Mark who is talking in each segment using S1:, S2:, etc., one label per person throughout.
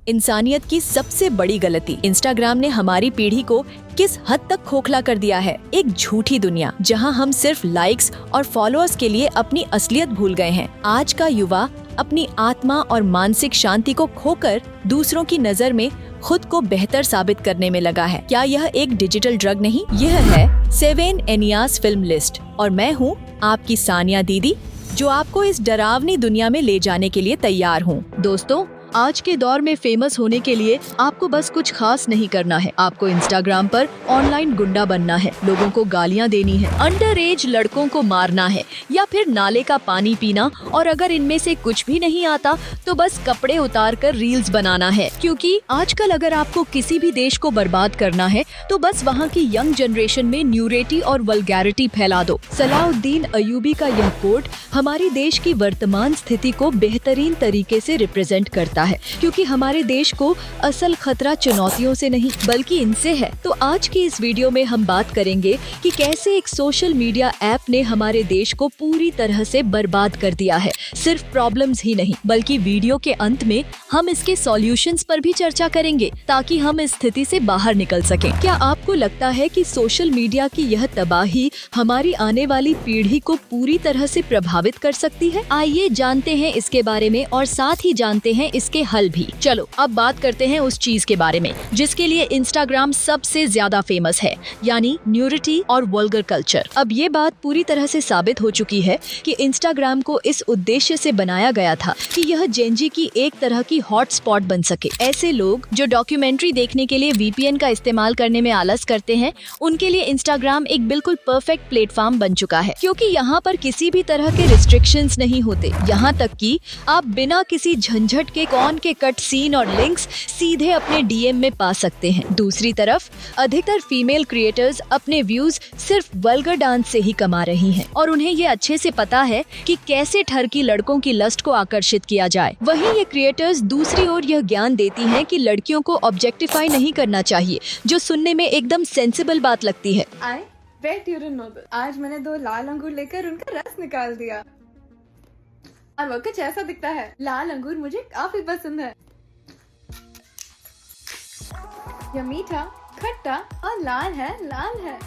S1: इंसानियत की सबसे बड़ी गलती। इंस्टाग्राम ने हमारी पीढ़ी को किस हद तक खोखला कर दिया है। एक झूठी दुनिया जहां हम सिर्फ लाइक्स और फॉलोअर्स के लिए अपनी असलियत भूल गए हैं। आज का युवा अपनी आत्मा और मानसिक शांति को खोकर दूसरों की नजर में खुद को बेहतर साबित करने में लगा है। क्या यह एक डिजिटल ड्रग नहीं? यह है 7 एनियास फिल्म लिस्ट और मैं हूँ आपकी सानिया दीदी, जो आपको इस डरावनी दुनिया में ले जाने के लिए तैयार हूँ। दोस्तों, आज के दौर में फेमस होने के लिए आपको बस कुछ खास नहीं करना है। आपको इंस्टाग्राम पर ऑनलाइन गुंडा बनना है, लोगों को गालियां देनी है, अंडर एज लड़कों को मारना है या फिर नाले का पानी पीना, और अगर इनमें से कुछ भी नहीं आता तो बस कपड़े उतार कर रील्स बनाना है। क्योंकि आजकल अगर आपको किसी भी देश को बर्बाद करना है तो बस वहाँ की यंग जनरेशन में न्यूरेटी और वल्गैरिटी फैला दो। सलाउद्दीन अयूबी का यह कोट हमारे देश की वर्तमान स्थिति को बेहतरीन तरीके से रिप्रेजेंट करता है, क्योंकि हमारे देश को असल खतरा चुनौतियों से नहीं बल्कि इनसे है। तो आज की इस वीडियो में हम बात करेंगे कि कैसे एक सोशल मीडिया ऐप ने हमारे देश को पूरी तरह से बर्बाद कर दिया है। सिर्फ प्रॉब्लम्स ही नहीं बल्कि वीडियो के अंत में हम इसके सॉल्यूशंस पर भी चर्चा करेंगे ताकि हम इस स्थिति से बाहर निकल सकें। क्या आपको लगता है कि सोशल मीडिया की यह तबाही हमारी आने वाली पीढ़ी को पूरी तरह से प्रभावित कर सकती है? आइए जानते हैं इसके बारे में और साथ ही जानते हैं इसके हल भी। चलो अब बात करते हैं उस चीज के बारे में जिसके लिए इंस्टाग्राम सबसे ज्यादा फेमस है, यानी न्यूडिटी और वल्गर कल्चर। अब ये बात पूरी तरह से साबित हो चुकी है कि इंस्टाग्राम को इस उद्देश्य से बनाया गया था कि यह जेनजी की एक तरह की हॉटस्पॉट बन सके। ऐसे लोग जो डॉक्यूमेंट्री देखने के लिए वीपीएन का इस्तेमाल करने में आलस करते हैं, उनके लिए इंस्टाग्राम एक बिल्कुल परफेक्ट प्लेटफॉर्म बन चुका है, क्योंकि यहाँ पर किसी भी तरह के रिस्ट्रिक्शंस नहीं होते। यहाँ तक कि आप बिना किसी झंझट के कौन के कट सीन और लिंक्स सीधे अपने डीएम में पा सकते हैं। दूसरी तरफ अधिकतर फीमेल क्रिएटर्स अपने व्यूज सिर्फ वल्गर डांस से ही कमा रही हैं और उन्हें ये अच्छे से पता है कि कैसे ठरकी लड़कों की लस्ट को आकर्षित किया जाए। वहीं ये क्रिएटर्स दूसरी ओर यह ज्ञान देती हैं कि लड़कियों को ऑब्जेक्टिफाई नहीं करना चाहिए, जो सुनने में एकदम सेंसिबल बात लगती है।
S2: I bet you didn't know this. आज मैंने 2 लाल अंगूर लेकर उनका रस निकाल दिया और वो कुछ ऐसा दिखता है। लाल अंगूर मुझे काफी पसंद है। यह मीठा, खट्टा और लाल है।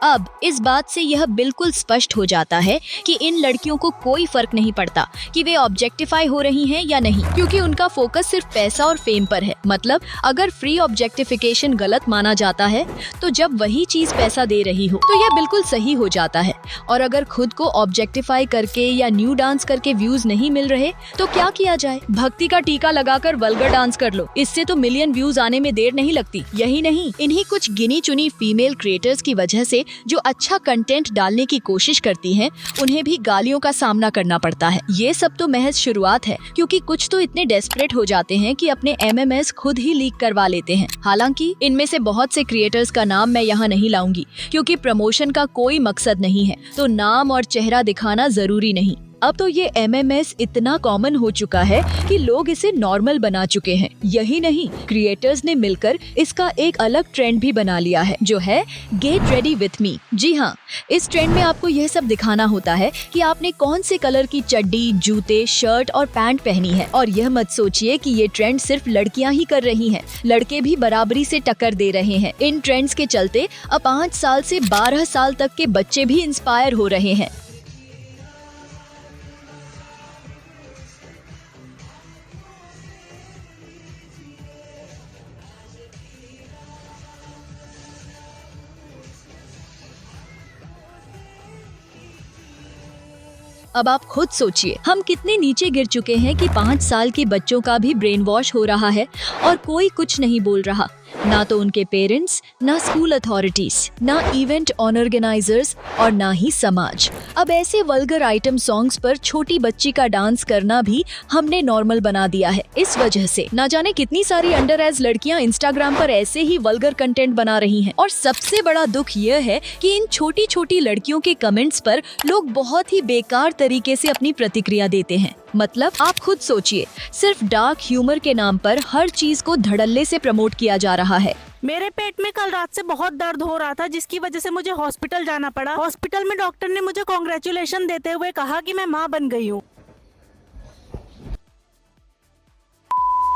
S1: अब इस बात से यह बिल्कुल स्पष्ट हो जाता है कि इन लड़कियों को कोई फर्क नहीं पड़ता कि वे ऑब्जेक्टिफाई हो रही हैं या नहीं, क्योंकि उनका फोकस सिर्फ पैसा और फेम पर है। मतलब अगर फ्री ऑब्जेक्टिफिकेशन गलत माना जाता है तो जब वही चीज पैसा दे रही हो तो यह बिल्कुल सही हो जाता है। और अगर खुद को ऑब्जेक्टिफाई करके या न्यू डांस करके व्यूज नहीं मिल रहे तो क्या किया जाए? भक्ति का टीका लगाकर वल्गर डांस कर लो, इससे तो मिलियन व्यूज आने में देर नहीं लगती। यही नहीं, इन्हीं कुछ गिनी चुनी फीमेल क्रिएटर्स की वजह से जो अच्छा कंटेंट डालने की कोशिश करती हैं, उन्हें भी गालियों का सामना करना पड़ता है। ये सब तो महज शुरुआत है, क्योंकि कुछ तो इतने डेस्परेट हो जाते हैं कि अपने एमएमएस खुद ही लीक करवा लेते हैं। हालांकि इनमें से बहुत से क्रिएटर्स का नाम मैं यहाँ नहीं लाऊंगी, क्योंकि प्रमोशन का कोई मकसद नहीं है, तो नाम और चेहरा दिखाना जरूरी नहीं। अब तो ये एमएमएस इतना कॉमन हो चुका है कि लोग इसे नॉर्मल बना चुके हैं। यही नहीं, क्रिएटर्स ने मिलकर इसका एक अलग ट्रेंड भी बना लिया है, जो है गेट रेडी विथ मी। जी हाँ, इस ट्रेंड में आपको यह सब दिखाना होता है कि आपने कौन से कलर की चड्डी, जूते, शर्ट और पैंट पहनी है। और यह मत सोचिए कि ये ट्रेंड सिर्फ लड़कियां ही कर रही हैं, लड़के भी बराबरी से टक्कर दे रहे हैं। इन ट्रेंड्स के चलते अब 5 साल से 12 साल तक के बच्चे भी इंस्पायर हो रहे हैं। अब आप खुद सोचिए, हम कितने नीचे गिर चुके हैं कि 5 साल के बच्चों का भी ब्रेन वॉश हो रहा है और कोई कुछ नहीं बोल रहा। ना तो उनके पेरेंट्स, ना स्कूल अथॉरिटीज, ना इवेंट ऑर्गेनाइजर्स और ना ही समाज। अब ऐसे वल्गर आइटम सॉन्ग्स पर छोटी बच्ची का डांस करना भी हमने नॉर्मल बना दिया है। इस वजह से ना जाने कितनी सारी अंडर एज लड़कियां इंस्टाग्राम पर ऐसे ही वल्गर कंटेंट बना रही हैं। और सबसे बड़ा दुख यह है कि इन छोटी छोटी लड़कियों के कमेंट्स पर लोग बहुत ही बेकार तरीके से अपनी प्रतिक्रिया देते हैं। मतलब आप खुद सोचिए, सिर्फ डार्क ह्यूमर के नाम पर हर चीज को धड़ल्ले से प्रमोट किया जा रहा है।
S3: मेरे पेट में कल रात से बहुत दर्द हो रहा था, जिसकी वजह से मुझे हॉस्पिटल जाना पड़ा। हॉस्पिटल में डॉक्टर ने मुझे कॉन्ग्रेचुलेशन देते हुए कहा कि मैं माँ बन गई हूँ।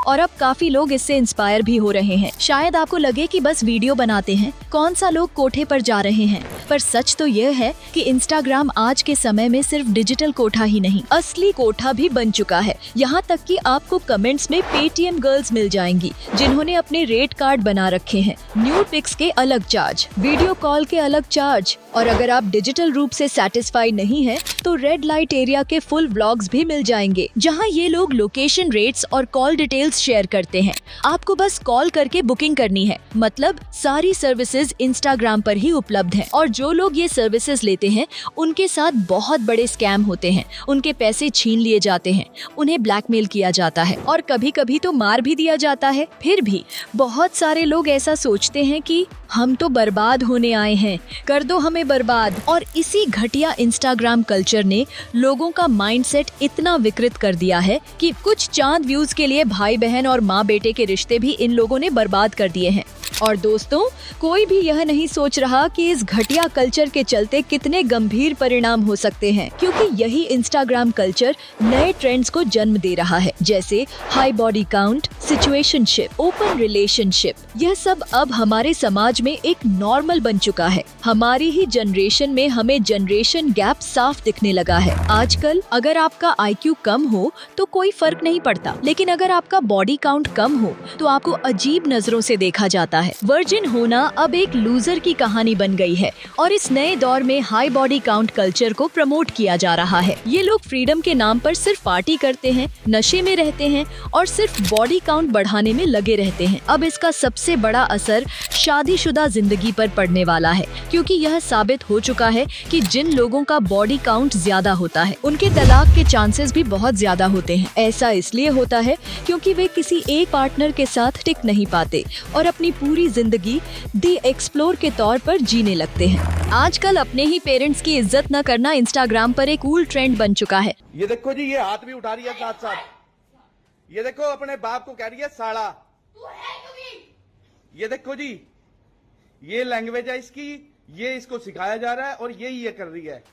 S1: और अब काफी लोग इससे इंस्पायर भी हो रहे हैं। शायद आपको लगे कि बस वीडियो बनाते हैं, कौन सा लोग कोठे पर जा रहे हैं, पर सच तो यह है कि इंस्टाग्राम आज के समय में सिर्फ डिजिटल कोठा ही नहीं, असली कोठा भी बन चुका है। यहाँ तक कि आपको कमेंट्स में पेटीएम गर्ल्स मिल जाएंगी जिन्होंने अपने रेट कार्ड बना रखे हैं। न्यूड पिक्स के अलग चार्ज, वीडियो कॉल के अलग चार्ज, और अगर आप डिजिटल रूप से सेटिस्फाई नहीं है तो रेड लाइट एरिया के फुल व्लॉग्स भी मिल जाएंगे, जहाँ ये लोग लोकेशन रेट्स और कॉल डिटेल्स शेयर करते हैं। आपको बस कॉल करके बुकिंग करनी है, मतलब सारी सर्विसेज इंस्टाग्राम पर ही उपलब्ध हैं। और जो लोग ये सर्विसेज लेते हैं उनके साथ बहुत बड़े स्कैम होते हैं, उनके पैसे छीन लिए जाते हैं, उन्हें ब्लैकमेल किया जाता है और कभी कभी तो मार भी दिया जाता है। फिर भी बहुत सारे लोग ऐसा सोचते हैं कि हम तो बर्बाद होने आए हैं, कर दो हमें बर्बाद। और इसी घटिया इंस्टाग्राम कल्चर ने लोगों का माइंडसेट इतना विकृत कर दिया है कि कुछ चांद व्यूज के लिए भाई बहन और माँ बेटे के रिश्ते भी इन लोगों ने बर्बाद कर दिए हैं। और दोस्तों, कोई भी यह नहीं सोच रहा कि इस घटिया कल्चर के चलते कितने गंभीर परिणाम हो सकते हैं, क्योंकि यही इंस्टाग्राम कल्चर नए ट्रेंड्स को जन्म दे रहा है, जैसे high body count, situationship, open relationship. यह सब अब हमारे समाज में एक नॉर्मल बन चुका है। हमारी ही जनरेशन में हमें जनरेशन गैप साफ दिखने लगा है। आजकल अगर आपका IQ कम हो तो कोई फर्क नहीं पड़ता, लेकिन अगर आपका बॉडी काउंट कम हो तो आपको अजीब नजरों से देखा जाता है। वर्जिन होना अब एक लूजर की कहानी बन गई है और इस नए दौर में हाई बॉडी काउंट कल्चर को प्रमोट किया जा रहा है। ये लोग फ्रीडम के नाम पर सिर्फ पार्टी करते हैं, नशे में रहते हैं और सिर्फ बॉडी काउंट बढ़ाने में लगे रहते हैं। अब इसका सबसे बड़ा असर शादीशुदा जिंदगी पर पड़ने वाला है, क्योंकि यह साबित हो चुका है कि जिन लोगों का बॉडी काउंट ज्यादा होता है उनके तलाक के चांसेस भी बहुत ज्यादा होते हैं। ऐसा इसलिए होता है क्योंकि वे किसी एक पार्टनर के साथ टिक नहीं पाते और अपनी पूरी जिंदगी दी एक्सप्लोर के तौर पर जीने लगते हैं। आजकल अपने ही पेरेंट्स की इज्जत न करना इंस्टाग्राम पर एक कूल ट्रेंड बन चुका है।
S4: ये देखो जी, ये हाथ भी उठा रही है साथ साथ। ये देखो अपने बाप को कह रही है साला। ये देखो जी, ये लैंग्वेज है इसकी, ये इसको सिखाया जा रहा है और यही ये कर रही है।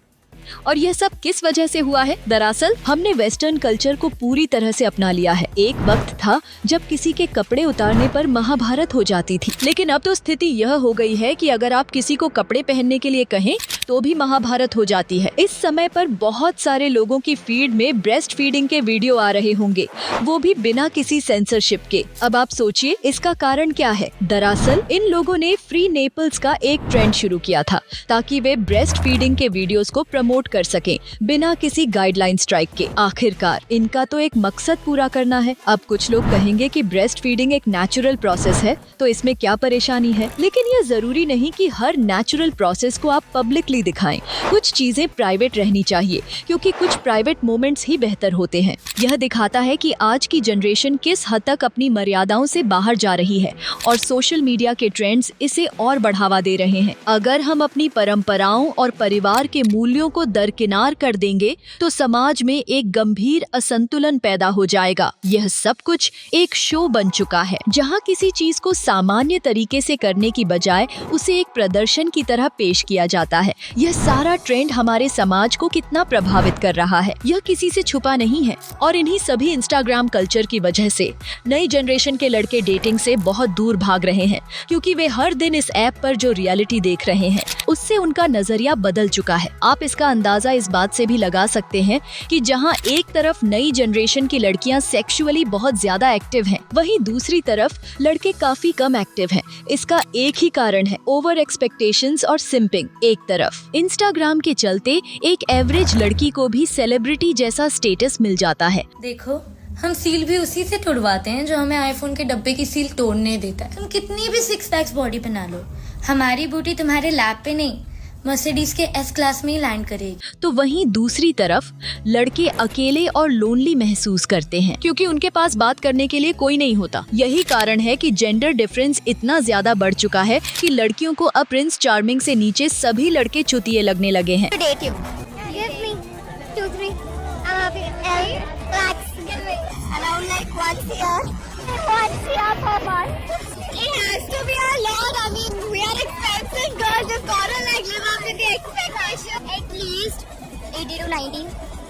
S1: और यह सब किस वजह से हुआ है? दरअसल हमने वेस्टर्न कल्चर को पूरी तरह से अपना लिया है। एक वक्त था जब किसी के कपड़े उतारने पर महाभारत हो जाती थी, लेकिन अब तो स्थिति यह हो गई है कि अगर आप किसी को कपड़े पहनने के लिए कहें तो भी महाभारत हो जाती है। इस समय पर बहुत सारे लोगों की फीड में ब्रेस्ट फीडिंग के वीडियो आ रहे होंगे, वो भी बिना किसी सेंसरशिप के। अब आप सोचिए इसका कारण क्या है? दरअसल इन लोगों ने फ्री नेपल्स का एक ट्रेंड शुरू किया था ताकि वे ब्रेस्ट फीडिंग के वीडियोस को प्रमोट कर सकें बिना किसी गाइडलाइन स्ट्राइक के। आखिरकार इनका तो एक मकसद पूरा करना है। अब कुछ लोग कहेंगे कि ब्रेस्ट फीडिंग एक नेचुरल प्रोसेस है तो इसमें क्या परेशानी है, लेकिन यह जरूरी नहीं कि हर नेचुरल प्रोसेस को आप पब्लिकली दिखाएं। कुछ चीजें प्राइवेट रहनी चाहिए, क्योंकि कुछ प्राइवेट मोमेंट्स ही बेहतर होते हैं। यह दिखाता है कि आज की जनरेशन किस हद तक अपनी मर्यादाओं से बाहर जा रही है और सोशल मीडिया के ट्रेंड्स इसे और बढ़ावा दे रहे हैं। अगर हम अपनी परंपराओं और परिवार के मूल्यों को दरकिनार कर देंगे तो समाज में एक गंभीर असंतुलन पैदा हो जाएगा। यह सब कुछ एक शो बन चुका है, जहां किसी चीज को सामान्य तरीके से करने की बजाय उसे एक प्रदर्शन की तरह पेश किया जाता है। यह सारा ट्रेंड हमारे समाज को कितना प्रभावित कर रहा है, यह किसी से छुपा नहीं है। और इन्हीं सभी इंस्टाग्राम कल्चर की वजह से नई जनरेशन के लड़के डेटिंग से बहुत दूर भाग रहे हैं, क्योंकि वे हर दिन इस ऐप पर जो रियलिटी देख रहे हैं उससे उनका नजरिया बदल चुका है। आप इसका अंदाजा इस बात से भी लगा सकते हैं कि जहां एक तरफ नई जनरेशन की लड़कियां सेक्सुअली बहुत ज्यादा एक्टिव हैं, वहीं दूसरी तरफ लड़के काफी कम एक्टिव हैं। इसका एक ही कारण है, ओवर एक्सपेक्टेशंस और सिंपिंग। एक तरफ इंस्टाग्राम के चलते एक एवरेज लड़की को भी सेलिब्रिटी जैसा स्टेटस मिल जाता है।
S5: देखो, हम सील भी उसी से तोड़वाते हैं जो हमें आईफोन के डब्बे की सील तोड़ने देता है। तुम कितनी भी 6 पैक्स बॉडी बना लो, हमारी बूटी तुम्हारे लैब पे नहीं, मर्सिडीज के S क्लास में ही लैंड करेगी।
S1: तो वहीं दूसरी तरफ लड़के अकेले और लोनली महसूस करते हैं, क्योंकि उनके पास बात करने के लिए कोई नहीं होता। यही कारण है कि जेंडर डिफरेंस इतना ज्यादा बढ़ चुका है कि लड़कियों को अब प्रिंस चार्मिंग से नीचे सभी लड़के चुतिये लगने लगे हैं।
S6: It has to be a lot. I mean, we are expensive girls. Just gotta like live up to the expectation. At least 80 to 90.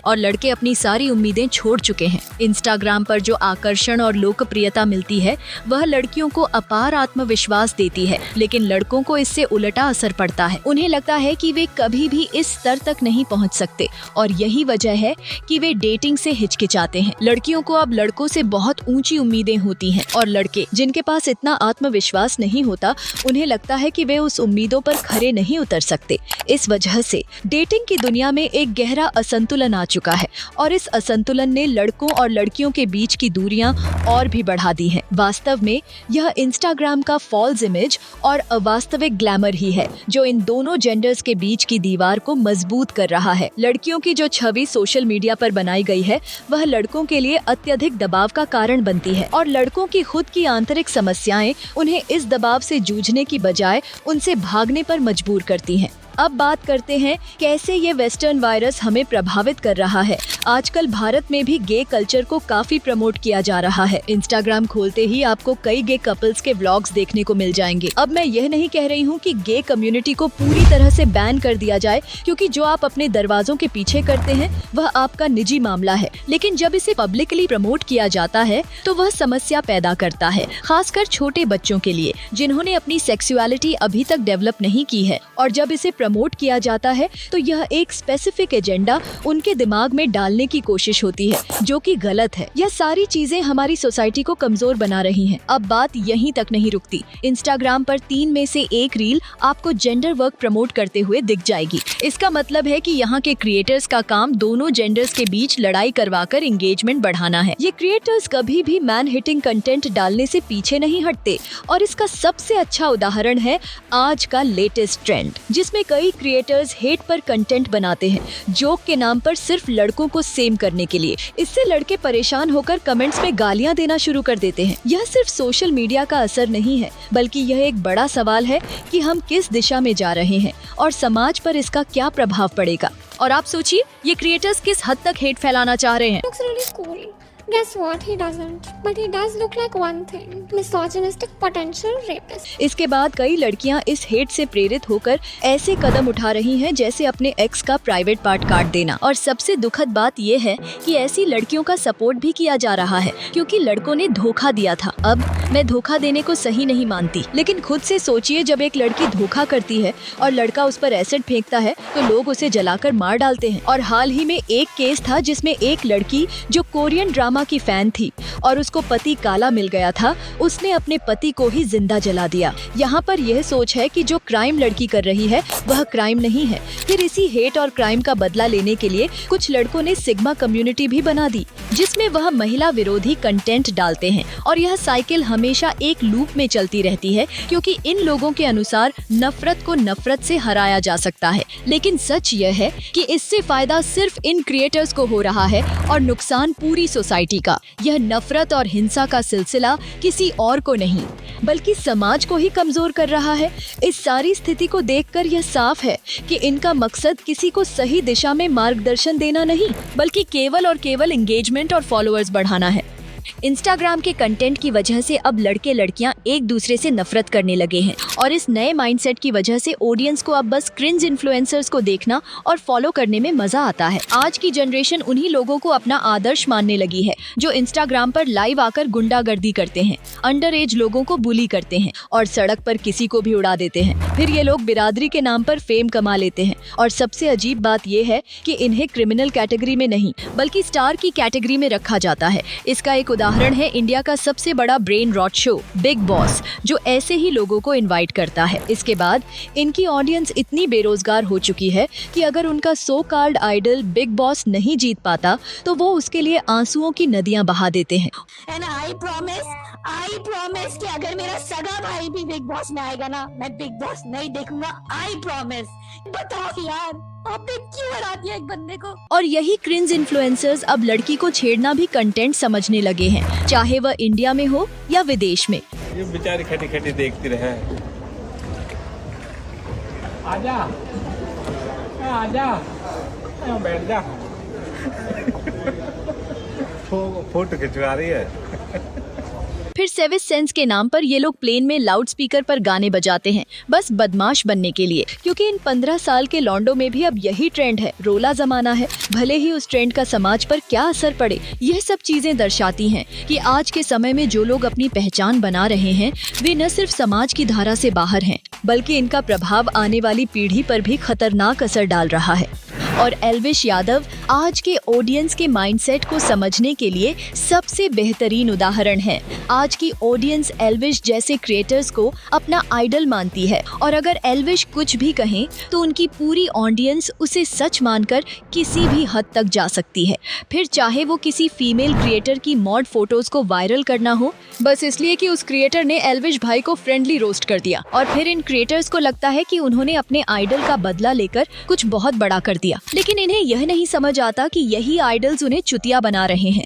S1: और लड़के अपनी सारी उम्मीदें छोड़ चुके हैं। इंस्टाग्राम पर जो आकर्षण और लोकप्रियता मिलती है वह लड़कियों को अपार आत्मविश्वास देती है, लेकिन लड़कों को इससे उल्टा असर पड़ता है। उन्हें लगता है कि वे कभी भी इस स्तर तक नहीं पहुंच सकते और यही वजह है कि वे डेटिंग से हिचकिचाते हैं। लड़कियों को अब लड़कों से बहुत ऊंची उम्मीदें होती हैं और लड़के जिनके पास इतना आत्मविश्वास नहीं होता उन्हें लगता है कि वे उस उम्मीदों पर खरे नहीं उतर सकते। इस वजह से डेटिंग की दुनिया में एक गहरा असंतुलन आ चुका है और इस असंतुलन ने लड़कों और लड़कियों के बीच की दूरियां और भी बढ़ा दी हैं। वास्तव में यह इंस्टाग्राम का फॉल्स इमेज और अवास्तविक ग्लैमर ही है जो इन दोनों जेंडर्स के बीच की दीवार को मजबूत कर रहा है। लड़कियों की जो छवि सोशल मीडिया पर बनाई गई है वह लड़कों के लिए अत्यधिक दबाव का कारण बनती है और लड़कों की खुद की आंतरिक समस्याएं उन्हें इस दबाव से जूझने की बजाय उनसे भागने पर मजबूर करती हैं। अब बात करते हैं कैसे ये वेस्टर्न वायरस हमें प्रभावित कर रहा है। आजकल भारत में भी गे कल्चर को काफी प्रमोट किया जा रहा है। इंस्टाग्राम खोलते ही आपको कई गे कपल्स के व्लॉग्स देखने को मिल जाएंगे। अब मैं यह नहीं कह रही हूँ कि गे कम्युनिटी को पूरी तरह से बैन कर दिया जाए, क्योंकि जो आप अपने दरवाजों के पीछे करते हैं वह आपका निजी मामला है, लेकिन जब इसे पब्लिकली प्रमोट किया जाता है तो वह समस्या पैदा करता है, खासकर छोटे बच्चों के लिए जिन्होंने अपनी सेक्सुअलिटी अभी तक डेवलप नहीं की है। और जब इसे प्रमोट किया जाता है तो यह एक स्पेसिफिक एजेंडा उनके दिमाग में डालने की कोशिश होती है, जो कि गलत है। यह सारी चीजें हमारी सोसाइटी को कमजोर बना रही हैं। अब बात यहीं तक नहीं रुकती। इंस्टाग्राम पर 3 में से 1 रील आपको जेंडर वर्क प्रमोट करते हुए दिख जाएगी। इसका मतलब है कि यहाँ के क्रिएटर्स का काम दोनों जेंडर्स के बीच लड़ाई करवाकर एंगेजमेंट बढ़ाना है। ये क्रिएटर्स कभी भी मैन हिटिंग कंटेंट डालने से पीछे नहीं हटते और इसका सबसे अच्छा उदाहरण है आज का लेटेस्ट ट्रेंड, जिसमें कई क्रिएटर्स हेट पर कंटेंट बनाते हैं जोक के नाम पर सिर्फ लड़कों को सेम करने के लिए। इससे लड़के परेशान होकर कमेंट्स में गालियां देना शुरू कर देते हैं। यह सिर्फ सोशल मीडिया का असर नहीं है, बल्कि यह एक बड़ा सवाल है कि हम किस दिशा में जा रहे हैं और समाज पर इसका क्या प्रभाव पड़ेगा। और आप सोचिए, ये क्रिएटर्स किस हद तक हेट फैलाना चाह रहे हैं।
S6: Looks really cool. Guess what? He doesn't. But he does look like one thing. Misogynistic potential rapist.
S1: इसके बाद कई लड़कियां इस हेट से प्रेरित होकर ऐसे कदम उठा रही हैं जैसे अपने एक्स का प्राइवेट पार्ट काट देना। और सबसे दुखद बात यह है कि ऐसी लड़कियों का सपोर्ट भी किया जा रहा है, क्योंकि लड़कों ने धोखा दिया था। अब मैं धोखा देने को सही नहीं मानती, लेकिन खुद से सोचिए, जब एक लड़की धोखा करती है और लड़का उस पर एसिड फेंकता है तो लोग उसे जलाकर मार डालते हैं। और हाल ही में एक केस था जिसमें एक लड़की जो कोरियन ड्रामा की फैन थी और उसको पति काला मिल गया था, उसने अपने पति को ही जिंदा जला दिया। यहाँ पर यह सोच है कि जो क्राइम लड़की कर रही है वह क्राइम नहीं है। फिर इसी हेट और क्राइम का बदला लेने के लिए कुछ लड़कों ने सिग्मा कम्युनिटी भी बना दी, जिसमें वह महिला विरोधी कंटेंट डालते हैं और यह साइकिल हमेशा एक लूप में चलती रहती है, क्योंकि इन लोगों के अनुसार नफरत को नफरत से हराया जा सकता है। लेकिन सच यह है कि इससे फायदा सिर्फ इन क्रिएटर्स को हो रहा है और नुकसान पूरी सोसाइटी का। यह नफरत और हिंसा का सिलसिला किसी और को नहीं, बल्कि समाज को ही कमजोर कर रहा है। इस सारी स्थिति को देखकर यह साफ है कि इनका मकसद किसी को सही दिशा में मार्गदर्शन देना नहीं, बल्कि केवल और केवल एंगेजमेंट और फॉलोअर्स बढ़ाना है। इंस्टाग्राम के कंटेंट की वजह से अब लड़के लड़कियां एक दूसरे से नफरत करने लगे हैं और इस नए माइंडसेट की वजह से ऑडियंस को अब बस क्रिंज इन्फ्लुएंसर्स को देखना और फॉलो करने में मजा आता है। आज की जनरेशन उन्हीं लोगों को अपना आदर्श मानने लगी है जो इंस्टाग्राम पर लाइव आकर गुंडागर्दी करते हैं, अंडर एज लोगों को बुली करते हैं और सड़क पर किसी को भी उड़ा देते हैं। फिर ये लोग बिरादरी के नाम पर फेम कमा लेते हैं और सबसे अजीब बात ये है कि इन्हें क्रिमिनल कैटेगरी में नहीं बल्कि स्टार की कैटेगरी में रखा जाता है। इसका एक उदाहरण है इंडिया का सबसे बड़ा brain rot show Bigg Boss, जो ऐसे ही लोगों को इनवाइट करता है। इसके बाद इनकी ऑडियंस इतनी बेरोजगार हो चुकी है कि अगर उनका so called idol Bigg Boss नहीं जीत पाता तो वो उसके लिए आंसुओं की नदियां बहा देते हैं।
S7: And I promise कि अगर मेरा सगा भाई भी बिग बॉस में आएगा ना, मैं बिग बॉस नहीं देखूंगा। I promise। बताओ यार, आपने क्यों हरा दिया एक बंदे को?
S1: और यही क्रिंज इन्फ्लुएंसर्स अब लड़की को छेड़ना भी कंटेंट समझने लगे हैं, चाहे वह इंडिया में हो या विदेश में।
S8: ये बेचारी खटी खटी देखती रहे। आजा, आजा, बैठ जा। फोटो खिंचवा रही है।
S1: फिर 7 सेंस के नाम पर ये लोग प्लेन में लाउड स्पीकर पर गाने बजाते हैं, बस बदमाश बनने के लिए, क्योंकि इन 15 साल के लॉन्डो में भी अब यही ट्रेंड है, रोला जमाना है। भले ही उस ट्रेंड का समाज पर क्या असर पड़े, यह सब चीजें दर्शाती हैं कि आज के समय में जो लोग अपनी पहचान बना रहे हैं वे न सिर्फ समाज की धारा से बाहर हैं, बल्कि इनका प्रभाव आने वाली पीढ़ी पर भी खतरनाक असर डाल रहा है। और एल्विश यादव आज के ऑडियंस के माइंडसेट को समझने के लिए सबसे बेहतरीन उदाहरण है। आज की ऑडियंस एल्विश जैसे क्रिएटर्स को अपना आइडल मानती है, और अगर एल्विश कुछ भी कहें तो उनकी पूरी ऑडियंस उसे सच मानकर किसी भी हद तक जा सकती है, फिर चाहे वो किसी फीमेल क्रिएटर की मॉड फोटोज को वायरल करना हो, बस इसलिए कि उस क्रिएटर ने एल्विश भाई को फ्रेंडली रोस्ट कर दिया, और फिर इन क्रिएटर्स को लगता है कि उन्होंने अपने आइडल का बदला लेकर कुछ बहुत बड़ा कर दिया। लेकिन इन्हें यह नहीं समझ आता कि यही आइडल्स उन्हें चुतिया बना रहे हैं।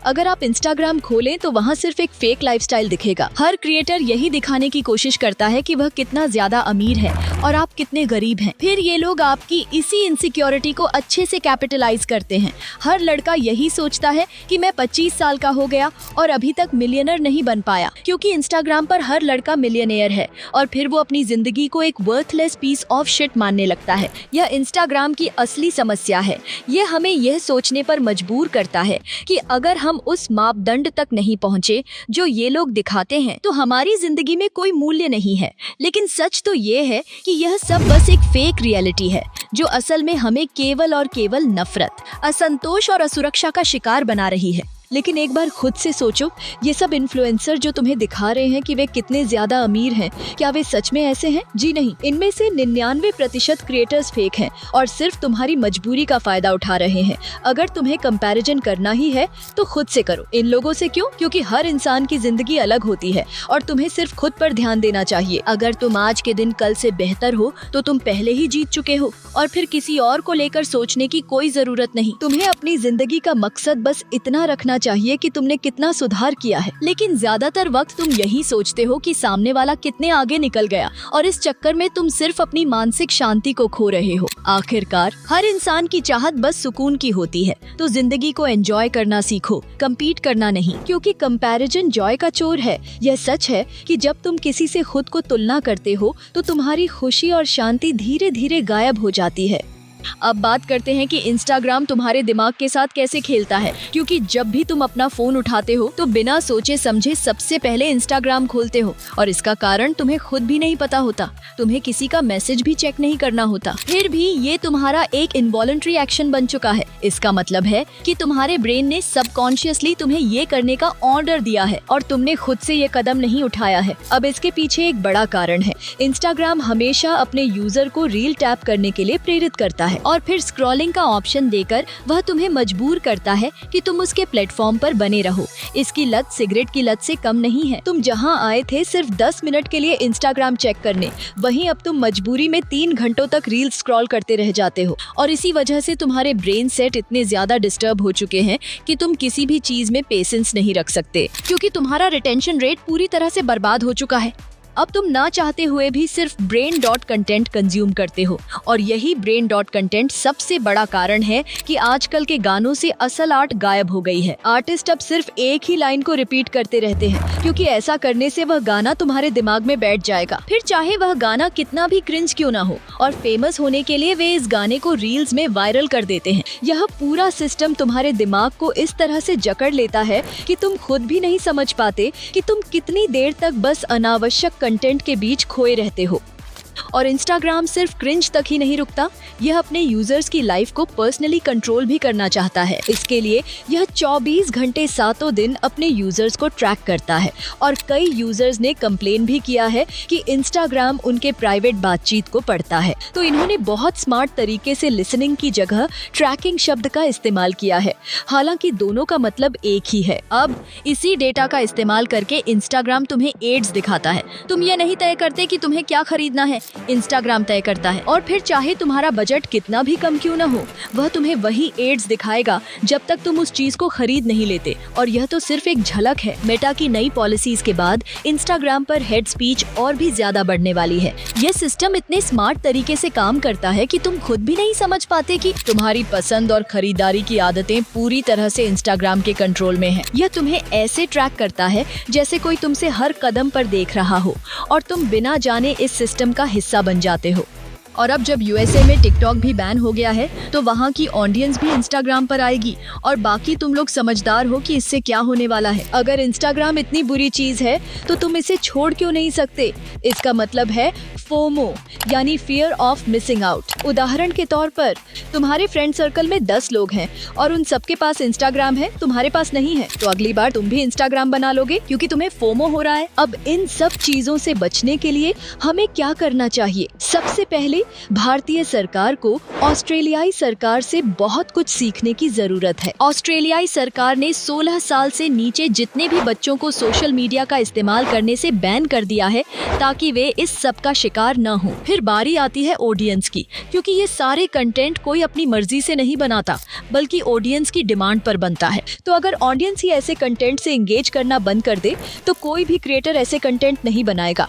S1: अगर आप इंस्टाग्राम खोलें तो वहाँ सिर्फ एक फेक लाइफस्टाइल दिखेगा। हर क्रिएटर यही दिखाने की कोशिश करता है कि वह कितना ज्यादा अमीर है और आप कितने गरीब हैं। फिर ये लोग आपकी इसी इनसिक्योरिटी को अच्छे से कैपिटलाइज करते हैं। हर लड़का यही सोचता है कि मैं 25 साल का हो गया और अभी तक मिलियनर नहीं बन पाया, क्योंकि इंस्टाग्राम पर हर लड़का मिलियनेयर है, और फिर वो अपनी जिंदगी को एक वर्थलेस पीस ऑफ शिट मानने लगता है। यह इंस्टाग्राम की असली समस्या है। यह हमें यह सोचने पर मजबूर करता है कि अगर हम उस मापदंड तक नहीं पहुंचे जो ये लोग दिखाते हैं तो हमारी जिंदगी में कोई मूल्य नहीं है। लेकिन सच तो ये है कि यह सब बस एक फेक रियलिटी है, जो असल में हमें केवल और केवल नफरत, असंतोष और असुरक्षा का शिकार बना रही है। लेकिन एक बार खुद से सोचो, ये सब इन्फ्लुएंसर जो तुम्हें दिखा रहे हैं कि वे कितने ज्यादा अमीर हैं, क्या वे सच में ऐसे हैं? जी नहीं, इनमें से 99% क्रिएटर्स फेक हैं और सिर्फ तुम्हारी मजबूरी का फायदा उठा रहे हैं। अगर तुम्हें कंपैरिजन करना ही है तो खुद से करो। इन लोगों से क्यों? क्योंकि हर इंसान की जिंदगी अलग होती है और तुम्हें सिर्फ खुद पर ध्यान देना चाहिए। अगर तुम आज के दिन कल से बेहतर हो तो तुम पहले ही जीत चुके हो, और फिर किसी और को लेकर सोचने की कोई जरूरत नहीं। तुम्हें अपनी जिंदगी का मकसद बस इतना रखना चाहिए कि तुमने कितना सुधार किया है। लेकिन ज्यादातर वक्त तुम यही सोचते हो कि सामने वाला कितने आगे निकल गया, और इस चक्कर में तुम सिर्फ अपनी मानसिक शांति को खो रहे हो। आखिरकार हर इंसान की चाहत बस सुकून की होती है, तो जिंदगी को एंजॉय करना सीखो, कम्पीट करना नहीं, क्योंकि कंपैरिजन जॉय का चोर है। यह सच है कि जब तुम किसी से खुद को तुलना करते हो तो तुम्हारी खुशी और शांति धीरे धीरे गायब हो जाती है। अब बात करते हैं कि इंस्टाग्राम तुम्हारे दिमाग के साथ कैसे खेलता है, क्योंकि जब भी तुम अपना फोन उठाते हो तो बिना सोचे समझे सबसे पहले इंस्टाग्राम खोलते हो, और इसका कारण तुम्हें खुद भी नहीं पता होता। तुम्हें किसी का मैसेज भी चेक नहीं करना होता, फिर भी ये तुम्हारा एक इनवॉलंटरी एक्शन बन चुका है। इसका मतलब है कि तुम्हारे ब्रेन ने सबकॉन्शियसली तुम्हें ये करने का ऑर्डर दिया है और तुमने खुद से ये कदम नहीं उठाया है। अब इसके पीछे एक बड़ा कारण है। इंस्टाग्राम हमेशा अपने यूजर को रील टैप करने के लिए प्रेरित करता है, और फिर स्क्रॉलिंग का ऑप्शन देकर वह तुम्हें मजबूर करता है कि तुम उसके प्लेटफॉर्म पर बने रहो। इसकी लत सिगरेट की लत से कम नहीं है। तुम जहां आए थे सिर्फ 10 मिनट के लिए इंस्टाग्राम चेक करने, वहीं अब तुम मजबूरी में 3 घंटों तक रील स्क्रॉल करते रह जाते हो, और इसी वजह से तुम्हारे ब्रेन सेट इतने ज्यादा डिस्टर्ब हो चुके हैं कि तुम किसी भी चीज में पेशेंस नहीं रख सकते, क्योंकि तुम्हारा रिटेंशन रेट पूरी तरह से बर्बाद हो चुका है। अब तुम ना चाहते हुए भी सिर्फ ब्रेन डॉट कंटेंट कंज्यूम करते हो, और यही ब्रेन डॉट कंटेंट सबसे बड़ा कारण है कि आजकल के गानों से असल आर्ट गायब हो गई है। आर्टिस्ट अब सिर्फ एक ही लाइन को रिपीट करते रहते हैं, क्योंकि ऐसा करने से वह गाना तुम्हारे दिमाग में बैठ जाएगा, फिर चाहे वह गाना कितना भी क्रिंज क्यों ना हो। और फेमस होने के लिए वे इस गाने को रील्स में वायरल कर देते हैं। यह पूरा सिस्टम तुम्हारे दिमाग को इस तरह से जकड़ लेता है कि तुम खुद भी नहीं समझ पाते कि तुम कितनी देर तक बस अनावश्यक कंटेंट के बीच खोए रहते हो। और इंस्टाग्राम सिर्फ क्रिंज तक ही नहीं रुकता, यह अपने यूजर्स की लाइफ को पर्सनली कंट्रोल भी करना चाहता है। इसके लिए यह 24 घंटे 7 दिन अपने यूजर्स को ट्रैक करता है, और कई यूजर्स ने कंप्लेन भी किया है कि इंस्टाग्राम उनके प्राइवेट बातचीत को पढ़ता है। तो इन्होंने बहुत स्मार्ट तरीके से लिसनिंग की जगह ट्रैकिंग शब्द का इस्तेमाल किया है, हालांकि दोनों का मतलब एक ही है। अब इसी डेटा का इस्तेमाल करके इंस्टाग्राम तुम्हें एड्स दिखाता है। तुम ये नहीं तय करते कि तुम्हें क्या खरीदना है, इंस्टाग्राम तय करता है। और फिर चाहे तुम्हारा बजट कितना भी कम क्यों न हो, वह तुम्हें वही एड्स दिखाएगा जब तक तुम उस चीज को खरीद नहीं लेते। और यह तो सिर्फ एक झलक है। मेटा की नई पॉलिसीज के बाद इंस्टाग्राम पर हेड स्पीच और भी ज्यादा बढ़ने वाली है। यह सिस्टम इतने स्मार्ट तरीके से काम करता है कि तुम खुद भी नहीं समझ पाते कि तुम्हारी पसंद और खरीदारी की आदतें पूरी तरह से इंस्टाग्राम के कंट्रोल में है। यह तुम्हें ऐसे ट्रैक करता है जैसे कोई तुमसे हर कदम पर देख रहा हो और तुम बिना जाने इस सिस्टम का हिस्सा बन जाते हो। और अब जब यूएसए में टिकटॉक भी बैन हो गया है तो वहाँ की ऑडियंस भी इंस्टाग्राम पर आएगी। और बाकी तुम लोग समझदार हो कि इससे क्या होने वाला है। अगर इंस्टाग्राम इतनी बुरी चीज है तो तुम इसे छोड़ क्यों नहीं सकते। इसका मतलब है फोमो, यानी फियर ऑफ मिसिंग आउट। उदाहरण के तौर पर तुम्हारे फ्रेंड सर्कल में 10 लोग हैं और उन सबके पास इंस्टाग्राम है, तुम्हारे पास नहीं है, तो अगली बार तुम भी इंस्टाग्राम बना लोगे क्योंकि तुम्हें फोमो हो रहा है। अब इन सब चीजों से बचने के लिए हमें क्या करना चाहिए? सबसे पहले भारतीय सरकार को ऑस्ट्रेलियाई सरकार से बहुत कुछ सीखने की जरूरत है। ऑस्ट्रेलियाई सरकार ने 16 साल से नीचे जितने भी बच्चों को सोशल मीडिया का इस्तेमाल करने से बैन कर दिया है ताकि वे इस सब का शिकार न हो। फिर बारी आती है ऑडियंस की, क्योंकि ये सारे कंटेंट कोई अपनी मर्जी से नहीं बनाता बल्कि ऑडियंस की डिमांड पर बनता है। तो अगर ऑडियंस ही ऐसे कंटेंट से एंगेज करना बंद कर दे तो कोई भी क्रिएटर ऐसे कंटेंट नहीं बनाएगा।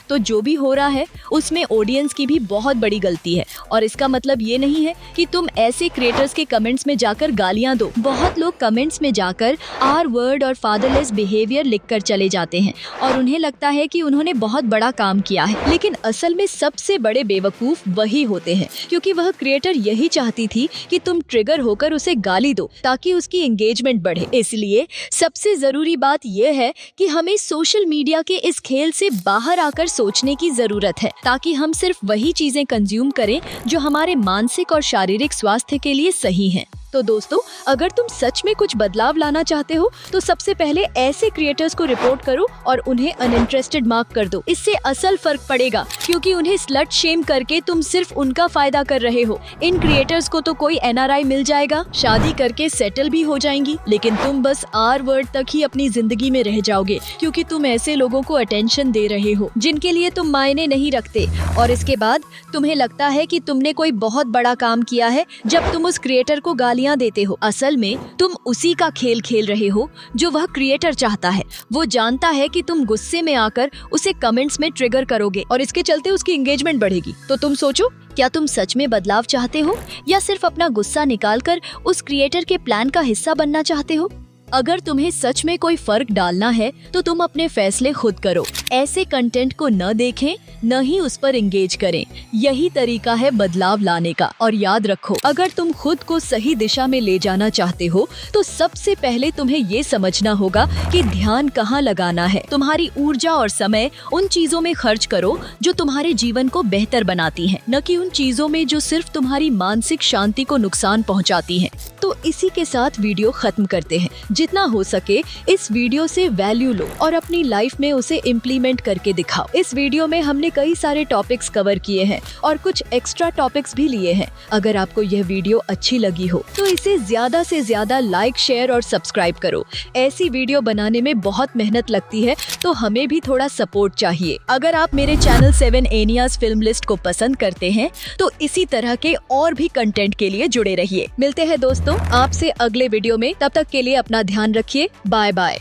S1: तो जो भी हो रहा है उसमें ऑडियंस की भी बहुत बड़ी गलती है। और इसका मतलब ये नहीं है कि तुम ऐसे क्रिएटर्स के कमेंट्स में जाकर गालियां दो। बहुत लोग कमेंट्स में जाकर आर वर्ड और फादरलेस बिहेवियर लिखकर चले जाते हैं और उन्हें लगता है कि उन्होंने बहुत बड़ा काम किया है। लेकिन असल में सबसे बड़े बेवकूफ वही होते हैं, क्योंकि वह क्रिएटर यही चाहती थी कि तुम ट्रिगर होकर उसे गाली दो ताकि उसकी एंगेजमेंट बढ़े। इसलिए सबसे जरूरी बात यह है कि हमें सोशल मीडिया के इस खेल से बाहर आकर सोचने की जरूरत है ताकि हम सिर्फ वही चीजें कंज्यूम करें जो हमारे मानसिक और शारीरिक स्वास्थ्य के लिए सही हैं। तो दोस्तों, अगर तुम सच में कुछ बदलाव लाना चाहते हो तो सबसे पहले ऐसे क्रिएटर्स को रिपोर्ट करो और उन्हें अनइंटरेस्टेड मार्क कर दो। इससे असल फर्क पड़ेगा, क्योंकि उन्हें स्लट शेम करके तुम सिर्फ उनका फायदा कर रहे हो। इन क्रिएटर्स को तो कोई NRI मिल जाएगा, शादी करके सेटल भी हो जाएंगी, लेकिन तुम बस R वर्ड तक ही अपनी जिंदगी में रह जाओगे, क्योंकि तुम ऐसे लोगों को अटेंशन दे रहे हो जिनके लिए तुम मायने नहीं रखते। और इसके बाद तुम्हें लगता है कि तुमने कोई बहुत बड़ा काम किया है जब तुम उस क्रिएटर को गालियां देते हो। असल में तुम उसी का खेल खेल रहे हो जो वह क्रिएटर चाहता है। वो जानता है कि तुम गुस्से में आकर उसे कमेंट्स में ट्रिगर करोगे और इसके चलते उसकी एंगेजमेंट बढ़ेगी। तो तुम सोचो, क्या तुम सच में बदलाव चाहते हो या सिर्फ अपना गुस्सा निकालकर उस क्रिएटर के प्लान का हिस्सा बनना चाहते हो? अगर तुम्हें सच में कोई फर्क डालना है तो तुम अपने फैसले खुद करो। ऐसे कंटेंट को न देखें, न ही उस पर एंगेज करें। यही तरीका है बदलाव लाने का। और याद रखो, अगर तुम खुद को सही दिशा में ले जाना चाहते हो तो सबसे पहले तुम्हें ये समझना होगा कि ध्यान कहाँ लगाना है। तुम्हारी ऊर्जा और समय उन चीजों में खर्च करो जो तुम्हारे जीवन को बेहतर बनाती हैं, न कि उन चीजों में जो सिर्फ तुम्हारी मानसिक शांति को नुकसान पहुँचाती हैं। तो इसी के साथ वीडियो खत्म करते हैं। जितना हो सके इस वीडियो से वैल्यू लो और अपनी लाइफ में उसे इम्प्लीमेंट करके दिखाओ। इस वीडियो में हमने कई सारे टॉपिक्स कवर किए हैं और कुछ एक्स्ट्रा टॉपिक्स भी लिए हैं। अगर आपको यह वीडियो अच्छी लगी हो तो इसे ज्यादा से ज्यादा लाइक, शेयर और सब्सक्राइब करो। ऐसी वीडियो बनाने में बहुत मेहनत लगती है, तो हमें भी थोड़ा सपोर्ट चाहिए। अगर आप मेरे चैनल 7 एनियाज फिल्म लिस्ट को पसंद करते हैं तो इसी तरह के और भी कंटेंट के लिए जुड़े रहिए। मिलते हैं दोस्तों आपसे अगले वीडियो में। तब तक के लिए अपना ध्यान रखिए। Bye bye.